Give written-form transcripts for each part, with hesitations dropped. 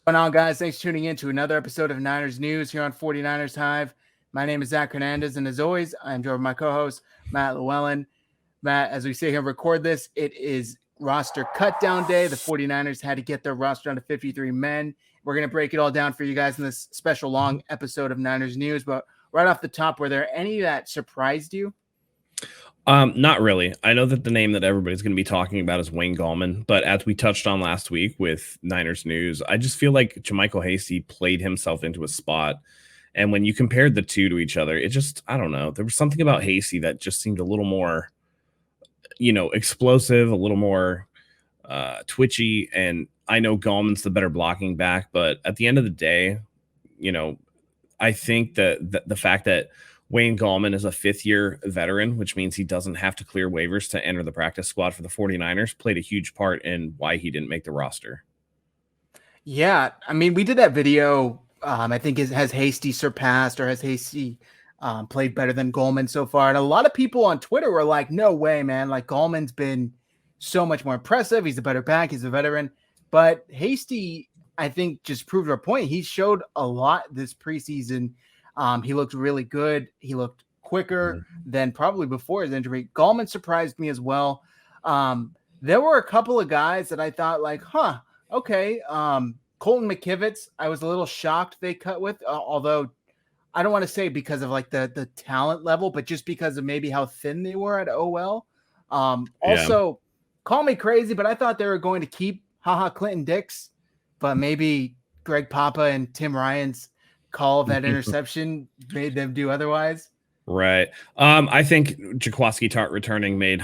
What's going on, guys? Thanks for tuning in to another episode of Niners News here on 49ers Hive. My name is Zach Hernandez, and as always, I'm joined by my co-host, Matt Llewellyn. Matt, as we sit here and record this, it is roster cutdown day. The 49ers had to get their roster down to 53 men. We're going to break it all down for you guys in this special long episode of Niners News. But right off the top, were there any that surprised you? Not really. I know that the name that everybody's going to be talking about is Wayne Gallman, but as we touched on last week with Niners News, I just feel like Jermichael Hasty played himself into a spot. And when you compared the two to each other, it just, I don't know, there was something about Hasty that just seemed a little more, explosive, a little more twitchy. And I know Gallman's the better blocking back, but at the end of the day, I think that the fact that Wayne Gallman is a fifth-year veteran, which means he doesn't have to clear waivers to enter the practice squad for the 49ers, played a huge part in why he didn't make the roster. Yeah, I mean, we did that video. I think has Hasty surpassed or has Hasty played better than Gallman so far? And a lot of people on Twitter were like, no way, man. Like, Gallman's been so much more impressive. He's a better back. He's a veteran. But Hasty, I think, just proved our point. He showed a lot this preseason. He looked really good. He looked quicker than probably before his injury. Gallman surprised me as well. There were a couple of guys that I thought like, okay. Colton McKivitz, I was a little shocked they cut with, although I don't want to say because of like the talent level, but just because of maybe how thin they were at OL. Also, call me crazy, but I thought they were going to keep Clinton Dix, but maybe Greg Papa and Tim Ryan's call of that interception made them do otherwise. Right. I think Jaquiski Tart returning made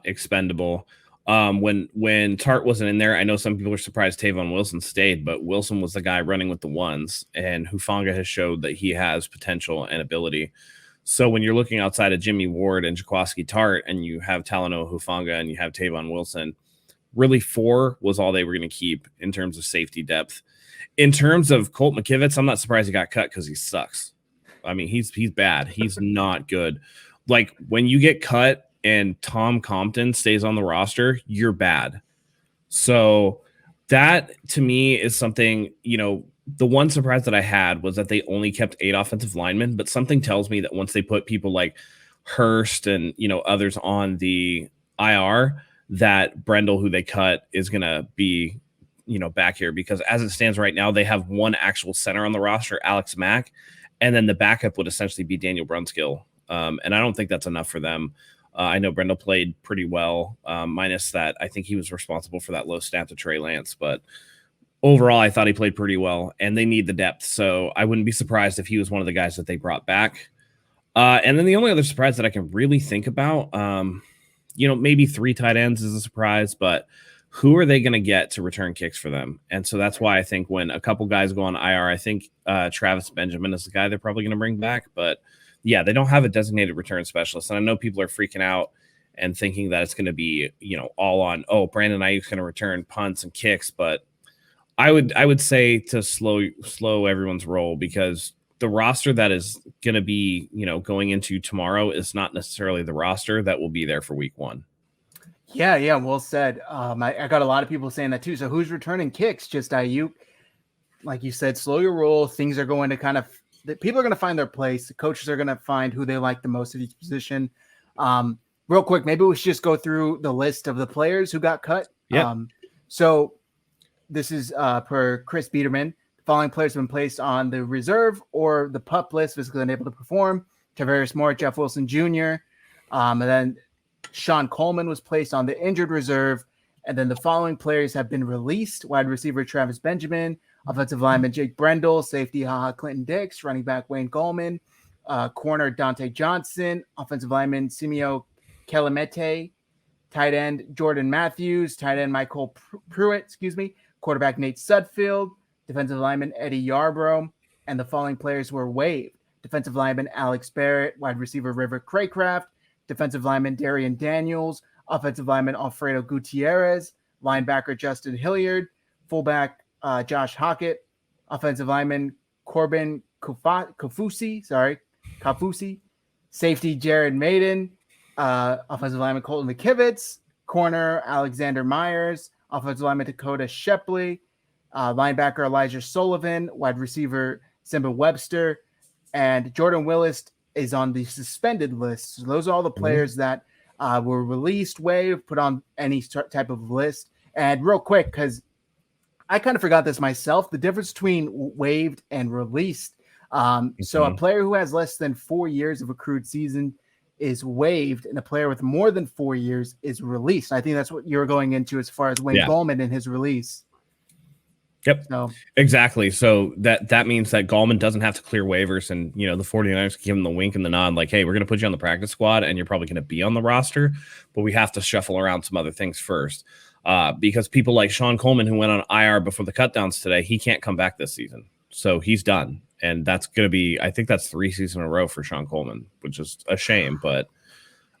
expendable. When Tart wasn't in there, I know some people were surprised Tavon Wilson stayed, but Wilson was the guy running with the ones, and Hufanga has showed that he has potential and ability. So when you're looking outside of Jimmy Ward and Jaquiski Tart, and you have Talanoa Hufanga and you have Tavon Wilson, really 4 was all they were going to keep in terms of safety depth. In terms of Colt McKivitz, I'm not surprised he got cut because he sucks. I mean, he's bad. He's not good. Like, when you get cut and Tom Compton stays on the roster, you're bad. So that, to me, is something, the one surprise that I had was that they only kept 8 offensive linemen, but something tells me that once they put people like Hurst and, others on the IR, that Brendel, who they cut, is going to be back here, because as it stands right now, they have one actual center on the roster, Alex Mack, and then the backup would essentially be Daniel Brunskill. And I don't think that's enough for them. I know Brendel played pretty well, minus that I think he was responsible for that low snap to Trey Lance, but overall, I thought he played pretty well, and they need the depth, so I wouldn't be surprised if he was one of the guys that they brought back. And then the only other surprise that I can really think about, maybe 3 tight ends is a surprise, but who are they going to get to return kicks for them? And so that's why I think when a couple guys go on IR, I think Travis Benjamin is the guy they're probably going to bring back. But yeah, they don't have a designated return specialist. And I know people are freaking out and thinking that it's going to be, all on, Brandon Ayuk's going to return punts and kicks. But I would say to slow everyone's roll, because the roster that is going to be, going into tomorrow is not necessarily the roster that will be there for week 1. Yeah, well said. I got a lot of people saying that too. So who's returning kicks? Just Ayuk. Like you said, slow your roll. Things are going to people are going to find their place. The coaches are going to find who they like the most at each position. Real quick, maybe we should just go through the list of the players who got cut. Yeah. So this is per Chris Biederman. The following players have been placed on the reserve or the PUP list, physically unable to perform: Tavares Moore, Jeff Wilson Jr., and then Sean Coleman was placed on the injured reserve. And then the following players have been released: wide receiver Travis Benjamin, offensive lineman Jake Brendel, safety Clinton Dix, running back Wayne Gallman, corner Dante Johnson, offensive lineman Simeo Kelemete, tight end Jordan Matthews, tight end Michael Pruitt, quarterback Nate Sudfield, defensive lineman Eddie Yarbrough, and the following players were waived: defensive lineman Alex Barrett, wide receiver River Craycraft, defensive lineman Darian Daniels, offensive lineman Alfredo Gutierrez, linebacker Justin Hilliard, fullback Josh Hockett, offensive lineman Corbin Kafusi, safety Jared Maiden, offensive lineman Colton McKivitz, corner Alexander Myers, offensive lineman Dakota Shepley, linebacker Elijah Sullivan, wide receiver Simba Webster, and Jordan Willis is on the suspended list. So those are all the players that were released, waived, put on any type of list. And real quick, because I kind of forgot this myself, the difference between waived and released. So a player who has less than 4 years of accrued season is waived, and a player with more than 4 years is released. I think that's what you're going into as far as Wayne Gallman and his release. Yep. So, exactly. So that means that Gallman doesn't have to clear waivers, and the 49ers give him the wink and the nod, like, hey, we're going to put you on the practice squad and you're probably going to be on the roster, but we have to shuffle around some other things first. Because people like Sean Coleman, who went on IR before the cutdowns today, he can't come back this season. So he's done. And that's going to be, I think that's 3 seasons in a row for Sean Coleman, which is a shame. But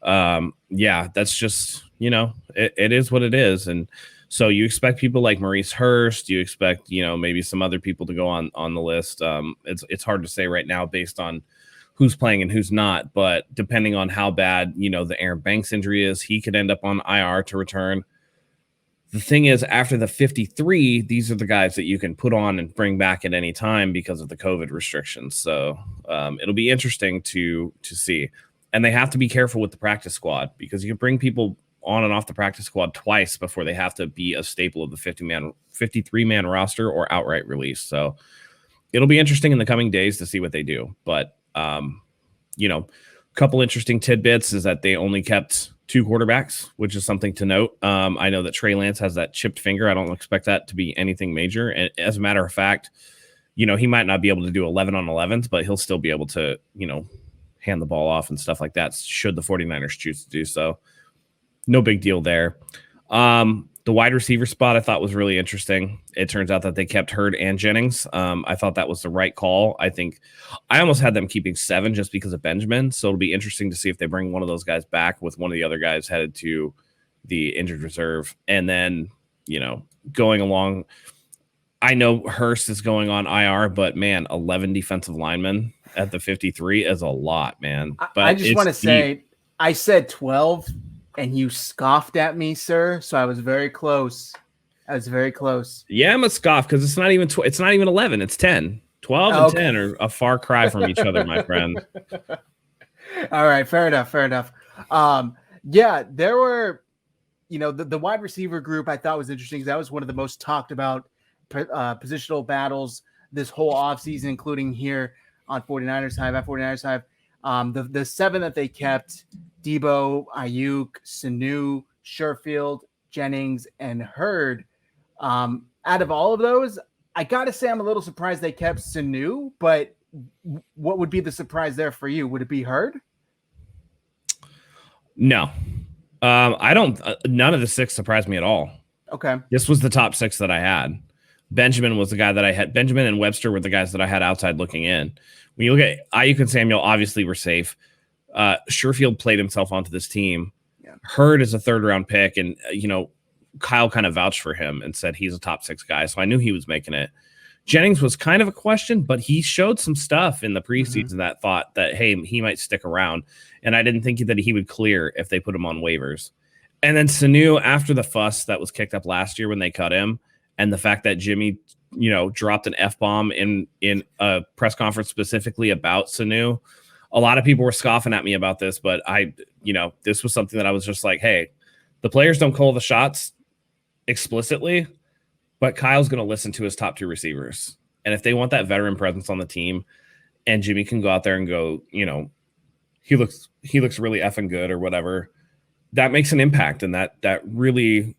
that's just, it is what it is. And so you expect people like Maurice Hurst, you expect, maybe some other people to go on the list. It's hard to say right now based on who's playing and who's not. But depending on how bad, the Aaron Banks injury is, he could end up on IR to return. The thing is, after the 53, these are the guys that you can put on and bring back at any time because of the COVID restrictions. So it'll be interesting to see. And they have to be careful with the practice squad because you can bring people on and off the practice squad twice before they have to be a staple of the 53-man roster or outright release. So it'll be interesting in the coming days to see what they do. But, a couple interesting tidbits is that they only kept 2 quarterbacks, which is something to note. I know that Trey Lance has that chipped finger. I don't expect that to be anything major. And as a matter of fact, he might not be able to do 11 on 11s, but he'll still be able to, hand the ball off and stuff like that should the 49ers choose to do so. No big deal there. The wide receiver spot I thought was really interesting. It turns out that they kept Hurd and Jennings. I thought that was the right call. I think I almost had them keeping 7 just because of Benjamin. So it'll be interesting to see if they bring one of those guys back with one of the other guys headed to the injured reserve. And then, going along, I know Hurst is going on IR, but man, 11 defensive linemen at the 53 is a lot, man. But I just want to say, I said 12. And you scoffed at me, sir. So I was very close. Yeah, I'm a scoff because it's not even it's not even 11. It's 10. 12 and 10 are a far cry from each other, my friend. All right, fair enough. There were, the wide receiver group I thought was interesting because that was one of the most talked about positional battles this whole offseason, including here on 49ers Hive, at 49ers Hive. The 7 that they kept, Debo, Ayuk, Sanu, Sherfield, Jennings, and Hurd. Out of all of those, I got to say I'm a little surprised they kept Sanu, but what would be the surprise there for you? Would it be Hurd? No. I don't. None of the 6 surprised me at all. Okay. This was the top 6 that I had. Benjamin was the guy that I had. Benjamin and Webster were the guys that I had outside looking in. When you look at Ayuk and Samuel, obviously were safe. Sherfield played himself onto this team. Yeah. Hurd is a 3rd-round pick, and Kyle kind of vouched for him and said he's a top 6 guy, so I knew he was making it. Jennings was kind of a question, but he showed some stuff in the preseason that thought that, hey, he might stick around, and I didn't think that he would clear if they put him on waivers. And then Sanu, after the fuss that was kicked up last year when they cut him, and the fact that Jimmy, dropped an F-bomb in a press conference specifically about Sanu, a lot of people were scoffing at me about this, but this was something that I was just like, hey, the players don't call the shots explicitly, but Kyle's going to listen to his top 2 receivers. And if they want that veteran presence on the team and Jimmy can go out there and go, he looks really effing good or whatever, that makes an impact. And that really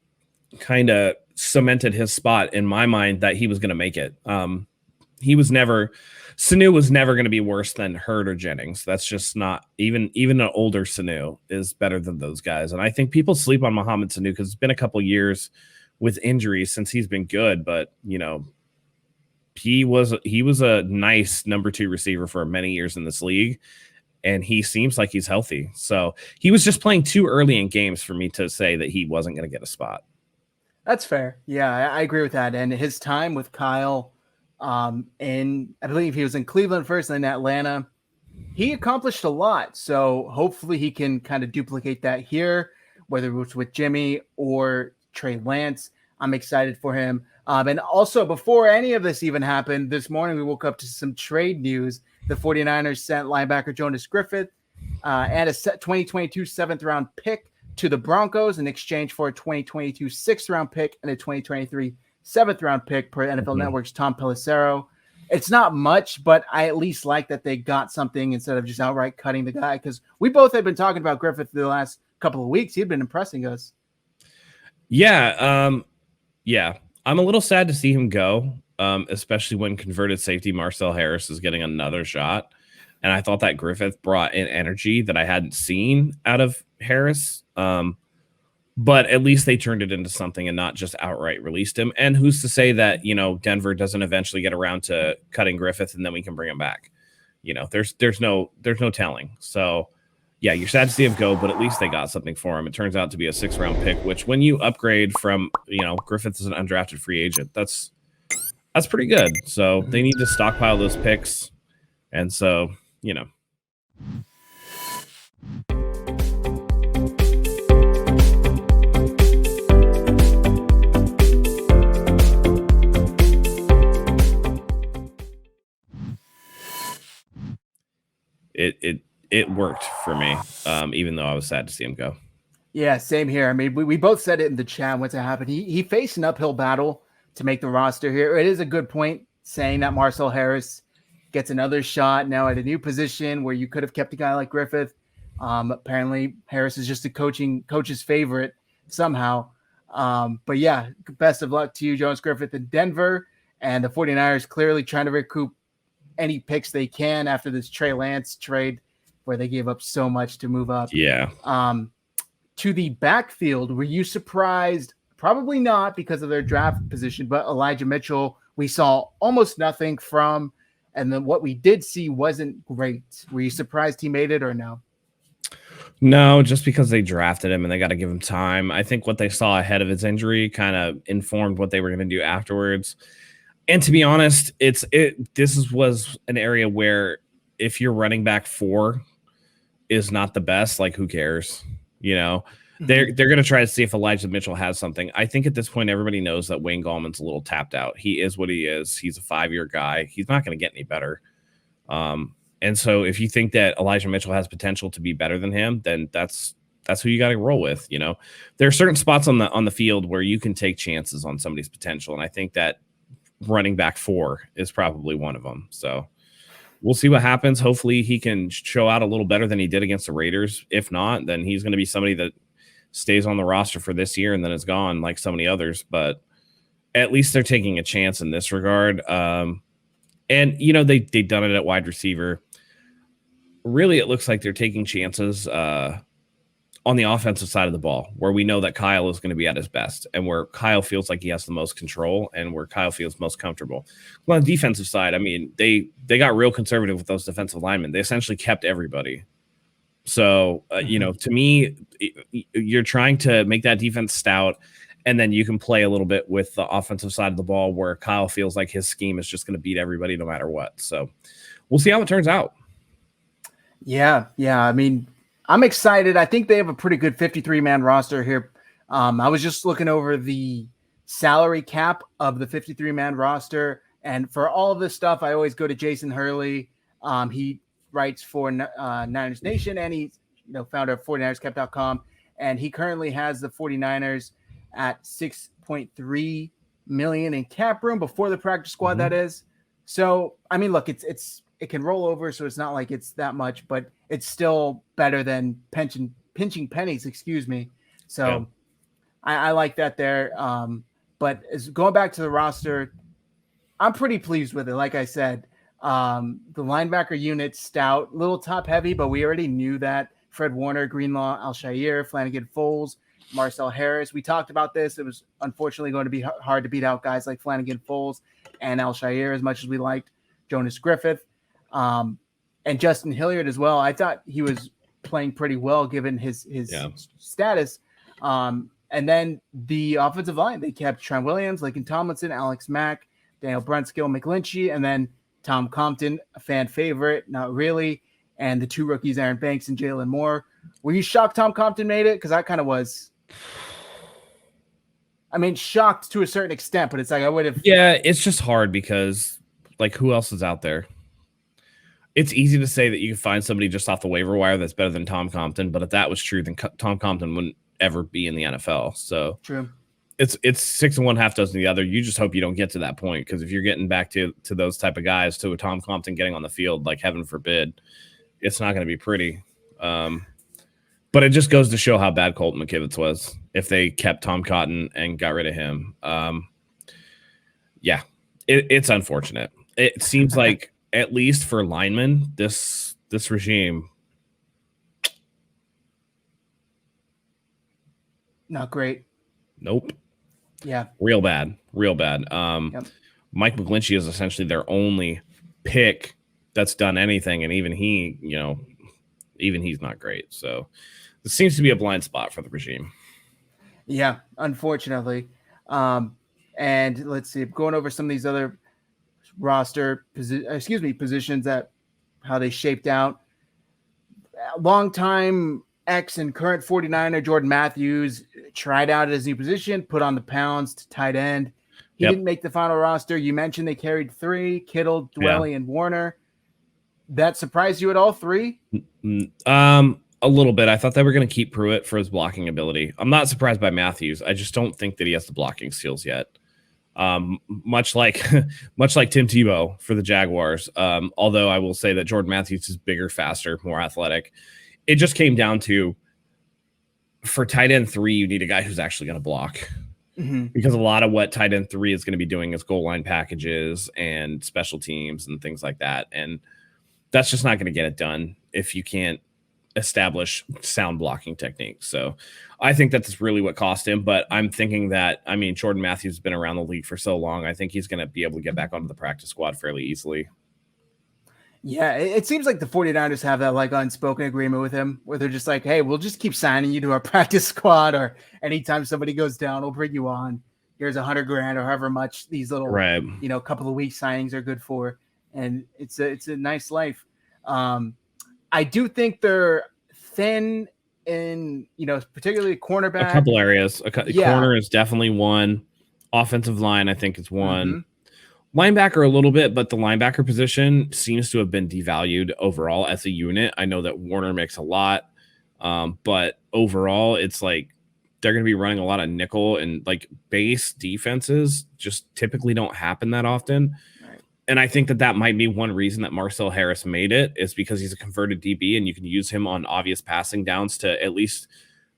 kind of cemented his spot in my mind that he was going to make it. Sanu was never going to be worse than Hurd or Jennings. That's just not even an older Sanu is better than those guys. And I think people sleep on Mohamed Sanu because it's been a couple years with injuries since he's been good. But, he was a nice number 2 receiver for many years in this league. And he seems like he's healthy. So he was just playing too early in games for me to say that he wasn't going to get a spot. That's fair. Yeah, I agree with that. And his time with Kyle, and I believe he was in Cleveland first and then Atlanta, he accomplished a lot. So hopefully he can kind of duplicate that here, whether it was with Jimmy or Trey Lance. I'm excited for him. And also, before any of this even happened, this morning we woke up to some trade news. The 49ers sent linebacker Jonas Griffith and a 2022 seventh-round pick to the Broncos in exchange for a 2022 sixth-round pick and a 2023 seventh-round pick per NFL Network's Tom Pelissero. It's not much, but I at least like that they got something instead of just outright cutting the guy, because we both had been talking about Griffith the last couple of weeks. He'd been impressing us. Yeah. Yeah. I'm a little sad to see him go, especially when converted safety Marcel Harris is getting another shot. And I thought that Griffith brought in energy that I hadn't seen out of Harris. But at least they turned it into something and not just outright released him. And who's to say that, Denver doesn't eventually get around to cutting Griffith and then we can bring him back? There's no telling. So yeah, you're sad to see him go, but at least they got something for him. It turns out to be a 6th-round pick, which when you upgrade from, Griffith is an undrafted free agent, that's pretty good. So they need to stockpile those picks. And so, It worked for me, even though I was sad to see him go. Yeah, same here. I mean, we both said it in the chat once it happened. He faced an uphill battle to make the roster here. It is a good point saying that Marcel Harris gets another shot now at a new position where you could have kept a guy like Griffith. Apparently, Harris is just a coach's favorite somehow. But yeah, best of luck to you, Jonas Griffith in Denver. And the 49ers clearly trying to recoup any picks they can after this Trey Lance trade where they gave up so much to move up. Yeah. To the backfield, were you surprised? Probably not because of their draft position, but Elijah Mitchell, we saw almost nothing from, and then what we did see wasn't great. Were you surprised he made it or no? No, just because they drafted him and they got to give him time. I think what they saw ahead of his injury kind of informed what they were going to do afterwards. And to be honest, this was an area where if your running back 4 is not the best, like who cares? They're going to try to see if Elijah Mitchell has something. I think at this point, everybody knows that Wayne Gallman's a little tapped out. He is what he is. He's a 5-year guy. He's not going to get any better. And so if you think that Elijah Mitchell has potential to be better than him, then that's who you got to roll with. There are certain spots on the field where you can take chances on somebody's potential. And I think that running back 4 is probably one of them. So we'll see what happens. Hopefully he can show out a little better than he did against the Raiders. If not, then he's going to be somebody that stays on the roster for this year and then is gone like so many others. But at least they're taking a chance in this regard. And, they've done it at wide receiver. Really, it looks like they're taking chances on the offensive side of the ball, where we know that Kyle is going to be at his best and where Kyle feels like he has the most control and where Kyle feels most comfortable. Well, on the defensive side, I mean, they got real conservative with those defensive linemen. They essentially kept everybody. So, to me, you're trying to make that defense stout, and then you can play a little bit with the offensive side of the ball where Kyle feels like his scheme is just going to beat everybody no matter what. So we'll see how it turns out. Yeah. I mean, I'm excited. I think they have a pretty good 53-man roster here. I was just looking over the salary cap of the 53-man roster, and for all of this stuff, I always go to Jason Hurley. He writes for Niners Nation, and he's founder of 49erscap.com, and he currently has the 49ers at $6.3 million in cap room before the practice squad. That is. So I mean, look, it can roll over, so it's not like it's that much, but it's still better than pinching pennies. Excuse me. So yeah. I like that there. But going back to the roster, I'm pretty pleased with it. Like I said, the linebacker unit stout, little top heavy, but we already knew that. Fred Warner, Greenlaw, Al-Shaair, Flanagan Foles, Marcel Harris. We talked about this. It was unfortunately going to be hard to beat out guys like Flanagan Foles and Al-Shaair as much as we liked Jonas Griffith. And Justin Hilliard as well. I thought he was playing pretty well given his status. And then the offensive line, they kept Trent Williams, Laken Tomlinson, Alex Mack, Daniel Brunskill, McGlinchey, and then Tom Compton, a fan favorite, not really. And the 2 rookies, Aaron Banks and Jaylen Moore. Were you shocked Tom Compton made it? Because I kind of was. I mean, shocked to a certain extent, but it's like I would have. Yeah, it's just hard because, like, who else is out there? It's easy to say that you can find somebody just off the waiver wire that's better than Tom Compton, but if that was true, then Tom Compton wouldn't ever be in the NFL. So True. It's 6 and 1, half dozen the other. You just hope you don't get to that point, because if you're getting back to those type of guys, to a Tom Compton getting on the field, like heaven forbid, it's not going to be pretty. But it just goes to show how bad Colton McKivitz was if they kept Tom Cotton and got rid of him. Yeah, it's unfortunate. It seems like, at least for linemen, this regime, not great. Nope. Yeah. Real bad. Yep. Mike McGlinchey is essentially their only pick that's done anything, and even he's not great. So this seems to be a blind spot for the regime. Yeah, unfortunately. And let's see, going over some of these other roster positions, that how they shaped out. Longtime ex and current 49er Jordan Matthews tried out at his new position, put on the pounds to tight end. He didn't make the final roster. You mentioned they carried 3: Kittle, Dwelly, and Warner. That surprised you at all, 3? A little bit. I thought they were going to keep Pruitt for his blocking ability. I'm not surprised by Matthews. I just don't think that he has the blocking skills yet. Much like Tim Tebow for the Jaguars. Although I will say that Jordan Matthews is bigger, faster, more athletic. It just came down to, for tight end 3, you need a guy who's actually going to block. Mm-hmm. Because a lot of what tight end 3 is going to be doing is goal line packages and special teams and things like that. And that's just not going to get it done if you can't establish sound blocking techniques. So I think that's really what cost him. But I'm thinking that, I mean, Jordan Matthews has been around the league for so long. I think he's going to be able to get back onto the practice squad fairly easily. Yeah, it seems like the 49ers have that like unspoken agreement with him, where they're just like, hey, we'll just keep signing you to our practice squad, or anytime somebody goes down, we'll bring you on. Here's $100,000 or however much these little, couple of week signings are good for. And it's a nice life. I do think they're thin in, particularly cornerback. A couple areas. Corner is definitely one. Offensive line, I think, is one. Mm-hmm. Linebacker a little bit, but the linebacker position seems to have been devalued overall as a unit. I know that Warner makes a lot, but overall, it's like they're going to be running a lot of nickel, and like base defenses just typically don't happen that often. Right. And I think that might be one reason that Marcel Harris made it, is because he's a converted DB, and you can use him on obvious passing downs to at least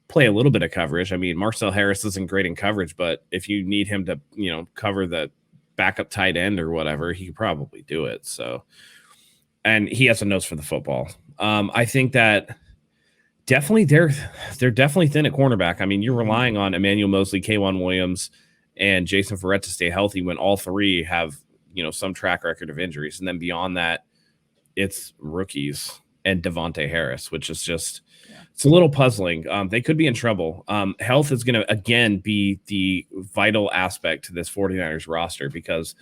play a little bit of coverage. I mean, Marcel Harris isn't great in coverage, but if you need him to, cover the backup tight end or whatever, he could probably do it. So, and he has a nose for the football. I think that definitely they're definitely thin at cornerback. I mean, you're relying on Emmanuel Mosley, K'Wan Williams, and Jason Verrett to stay healthy when all 3 have, some track record of injuries. And then beyond that, it's rookies and Devontae Harris, which is just, it's a little puzzling. They could be in trouble. Health is going to, again, be the vital aspect to this 49ers roster, because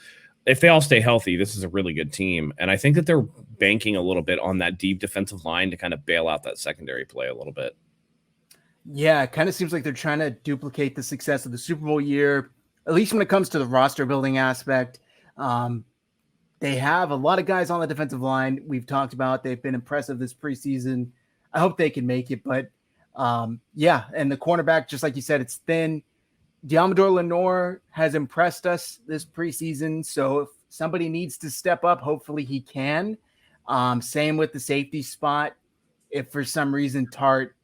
if they all stay healthy, this is a really good team. And I think that they're banking a little bit on that deep defensive line to kind of bail out that secondary play a little bit. Yeah, it kind of seems like they're trying to duplicate the success of the Super Bowl year, at least when it comes to the roster building aspect. They have a lot of guys on the defensive line. We've talked about, they've been impressive this preseason. I hope they can make it, but and the cornerback, just like you said, it's thin. Diamador Lenore has impressed us this preseason, so if somebody needs to step up, hopefully he can. Same with the safety spot. If for some reason Tart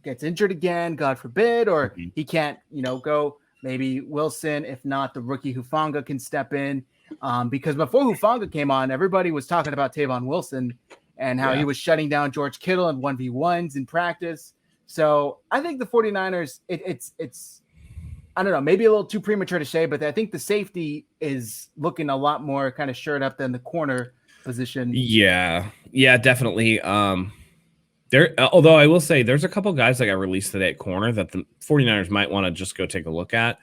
gets injured again, God forbid, or he can't, go, maybe Wilson. If not, the rookie Hufanga can step in. Because before Hufanga came on, everybody was talking about Tavon Wilson and how he was shutting down George Kittle in 1v1s in practice. So I think the 49ers, it's I don't know, maybe a little too premature to say, but I think the safety is looking a lot more kind of shored up than the corner position. Yeah, definitely. Although I will say there's a couple guys that got released today at corner that the 49ers might want to just go take a look at.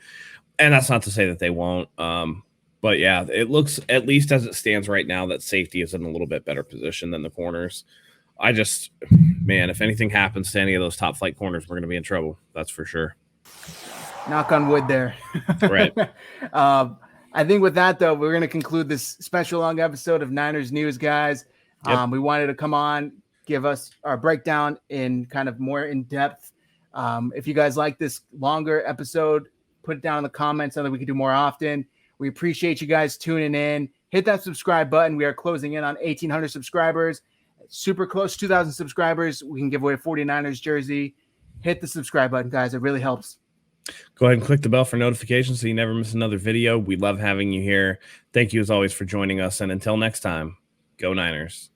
And that's not to say that they won't. But yeah, it looks, at least as it stands right now, that safety is in a little bit better position than the corners. If anything happens to any of those top flight corners, we're going to be in trouble. That's for sure. Knock on wood there. Right. I think with that, though, we're going to conclude this special long episode of Niners News, guys. Yep. We wanted to come on, give us our breakdown in kind of more in depth. If you guys like this longer episode, put it down in the comments so that we can do more often. We appreciate you guys tuning in. Hit that subscribe button. We are closing in on 1,800 subscribers. Super close, 2,000 subscribers. We can give away a 49ers jersey. Hit the subscribe button, guys. It really helps. Go ahead and click the bell for notifications so you never miss another video. We love having you here. Thank you as always for joining us. And until next time, go Niners.